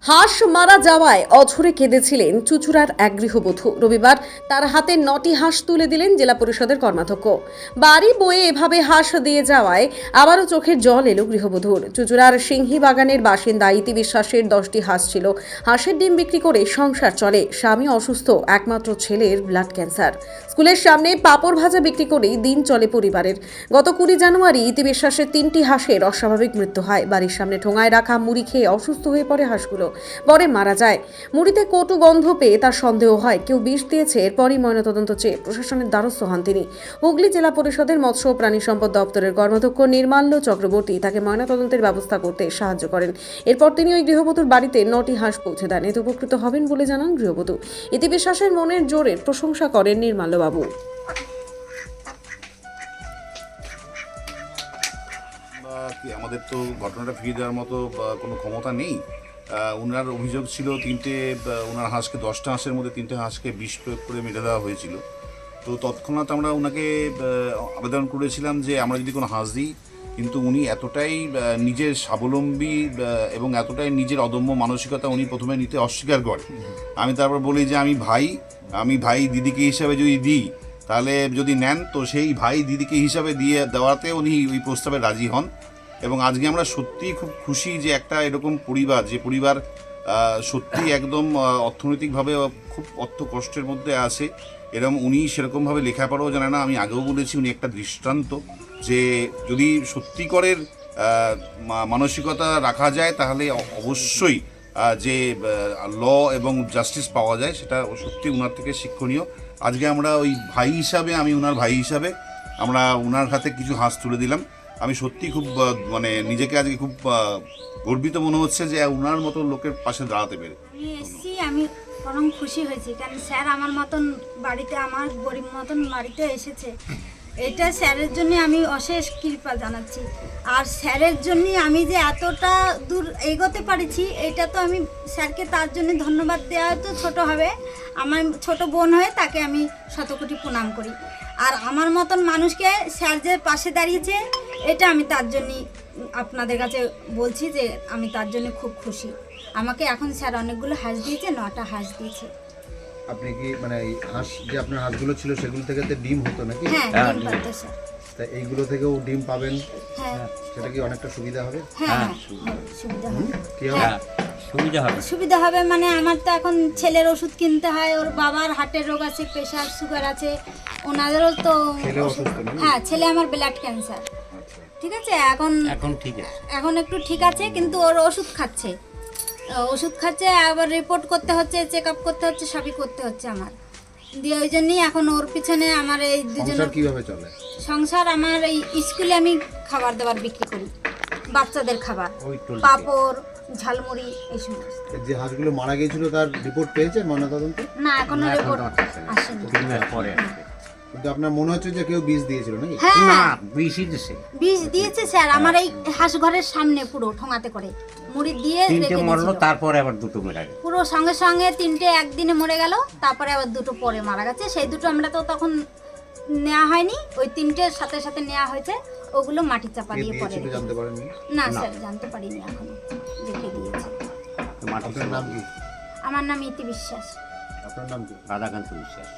হাঁস মারা যাওয়ায় অঝরে কেঁদেছিলেন চুঁচুড়ার এক গৃহবধূ। রবিবার তার হাতে 9টি হাঁস তুলে দিলেন জেলা পরিষদের কর্মাধ্যক্ষ। বাড়ি বয়ে এভাবে হাঁস দিয়ে যাওয়ায় আবারও চোখের জল এলো গৃহবধূর। চুঁচুড়ার সিংহি বাগানের বাসিন্দা ইতি বিশ্বাসের 10টি হাঁস ছিল। হাঁসের ডিম বিক্রি করে সংসার চলে। স্বামী অসুস্থ, একমাত্র ছেলের ব্লাড ক্যান্সার। স্কুলের সামনে পাঁপড় ভাজা বিক্রি করেই দিন চলে পরিবারের। গত 20 জানুয়ারি ইতি বিশ্বাসের 3টি হাঁসের অস্বাভাবিক মৃত্যু হয়। বাড়ির সামনে ঠোঙায় রাখা মুড়ি খেয়ে অসুস্থ হয়ে পড়ে হাঁসগুলো, পরে মারা যায়। মুড়িতে কটু গন্ধ পেয়ে তার সন্দেহ হয় কেউ বিষ দিয়েছে। এরপরই ময়নাতদন্ত চেয়ে প্রশাসনের দ্বারস্থ হন তিনি। হুগলি জেলা পরিষদের মৎস্য ও প্রাণী সম্পদ দপ্তরের কর্মাধ্যক্ষ নির্মাল্য চক্রবর্তী তাকে ময়নাতদন্তের ব্যবস্থা করতে সাহায্য করেন। এরপর তিনি ওই গৃহবধূর বাড়িতে 9টি হাঁস পৌঁছে দেন। এতে উপকৃত হবেন বলে জানান গৃহবধূ। ইতি বিশ্বাসের মনের জোরের প্রশংসা করেন নির্মাল্যবাবু। আমাদের তো ঘটনাটা ফিরিয়ে দেওয়ার মতো কোনো ক্ষমতা নেই। ওনার অভিযোগ ছিল ওনার হাঁসকে 10টা হাঁসের মধ্যে 3টে হাঁসকে বিষ প্রয়োগ করে মেরে দেওয়া হয়েছিল। তো তৎক্ষণাৎ আমরা ওনাকে আবেদন করেছিলাম যে আমরা যদি কোনো হাঁস দিই, কিন্তু উনি এতটাই নিজের স্বাবলম্বী এবং এতটাই নিজের অদম্য মানসিকতা উনি প্রথমে নিতে অস্বীকার করেন। আমি তারপর বলি যে আমি ভাই দিদিকে হিসাবে যদি দিই, তাহলে যদি নেন তো সেই ভাই দিদিকে হিসাবে দেওয়াতে উনি ওই প্রস্তাবে রাজি হন। এবং আজকে আমরা সত্যিই খুব খুশি যে একটা এরকম পরিবার, যে পরিবার সত্যি একদম অর্থনৈতিকভাবে খুব কষ্টের মধ্যে আছে, এরকম উনি সেরকমভাবে লেখাপড়াও জানে না। আমি আগেও বলেছি উনি একটা দৃষ্টান্ত, যে যদি সত্যিকারের মানসিকতা রাখা যায় তাহলে অবশ্যই যে ল এবং জাস্টিস পাওয়া যায়, সেটা সত্যি ওনার থেকে শিক্ষণীয়। আজকে আমরা ওই ভাই হিসাবে, আমি ওনার ভাই হিসাবে আমরা ওনার হাতে কিছু হাঁস তুলে দিলাম। আমি সত্যি খুব নিজেকে আজকে খুব গর্বিত মনে হচ্ছে যে ওনার মতো লোকের পাশে দাঁড়াতে পেরে। আমি বরং খুশি হয়েছি, কারণ স্যার আমার মতন বাড়িতে, আমার গরিব মতন বাড়িতে এসেছে। এটা স্যারের জন্য আমি অশেষ কৃপা জানাচ্ছি। আর স্যারের জন্য আমি যে এতটা দূর এগোতে পারছি, এটা তো আমি স্যারকে তার জন্য ধন্যবাদ দেওয়া তো ছোট হবে। আমার ছোট বোন হয়ে তাকে আমি শতকোটি প্রণাম করি। আর আমার মতন মানুষকে স্যার যে পাশে দাঁড়িয়েছে, এটা আমি তার জন্যই আপনাদের কাছে বলছি যে আমি তার জন্য খুব খুশি। আমাকে এখন স্যার অনেকগুলো হাঁস দিয়েছে, 9টা হাঁস দিয়েছে। আপনি কি মানে এই হাঁস যে আপনার হাঁসগুলো ছিল সেগুলো থেকে তো ডিম হতো নাকি? হ্যাঁ, ডিম পারতো স্যার। তা এইগুলো থেকেও ডিম পাবেন? হ্যাঁ। সেটা কি অনেকটা সুবিধা হবে? হ্যাঁ, সুবিধা হবে। কি হবে? সুবিধা হবে মানে আমার তো এখন ছেলের ওষুধ কিনতে হয়, ওর বাবার হার্টের রোগ আছে, প্রেশার সুগার আছে, ওনাদেরও তো। হ্যাঁ, ছেলে আমার ব্লাড ক্যান্সার। ঠিক আছে, এখন ঠিক আছে, এখন একটু ঠিক আছে, কিন্তু ওর ওষুধ খাচ্ছে, আবার রিপোর্ট করতে হচ্ছে, চেক আপ করতে হচ্ছে, সবই করতে হচ্ছে আমার দিয়ে। ওই জন্যই এখন ওর পিছনে আমার এই দুজনের কিভাবে চলে সংসার। আমার এই স্কুলে আমি খাবার দাবার বিক্রি করি, বাচ্চাদের খাবার, পাঁপড়, ঝালমুড়ি, এই সমস্ত। যে হাঁসগুলো মারা গিয়েছিল তার রিপোর্ট পেয়েছে ময়নাতদন্ত? না, এখনো রিপোর্ট আসেনি। কিন্তু আপনার মনে হচ্ছে যে কেউ বিষ দিয়েছিল নাকি? না, বিষ দিয়েছে স্যার। আমার এই হাঁস ঘরের সামনে পুরো ঠোঙাতে করে মুড়ি দিয়ে রেখে দিয়েছিল। তারপরে আবার দুটো মারা গেল, পুরো সঙ্গে সঙ্গে 3টে একদিনে মরে গেল, তারপরে আবার 2টো পরে মারা গেছে। সেই 2টো আমরা তো তখন নেওয়া হয়নি, ওই 3টের সাথে সাথে নেওয়া হয়েছে। ওগুলো মাটি চাপা দিয়ে পরে জানতে পারেননি? না স্যার, জানতে পারিনি, এখনো রেখে দিয়েছে। আপনার নাম কি? আমার নাম ইতি বিশ্বাস। আপনার নাম কি? রাধাকান্ত বিশ্বাস।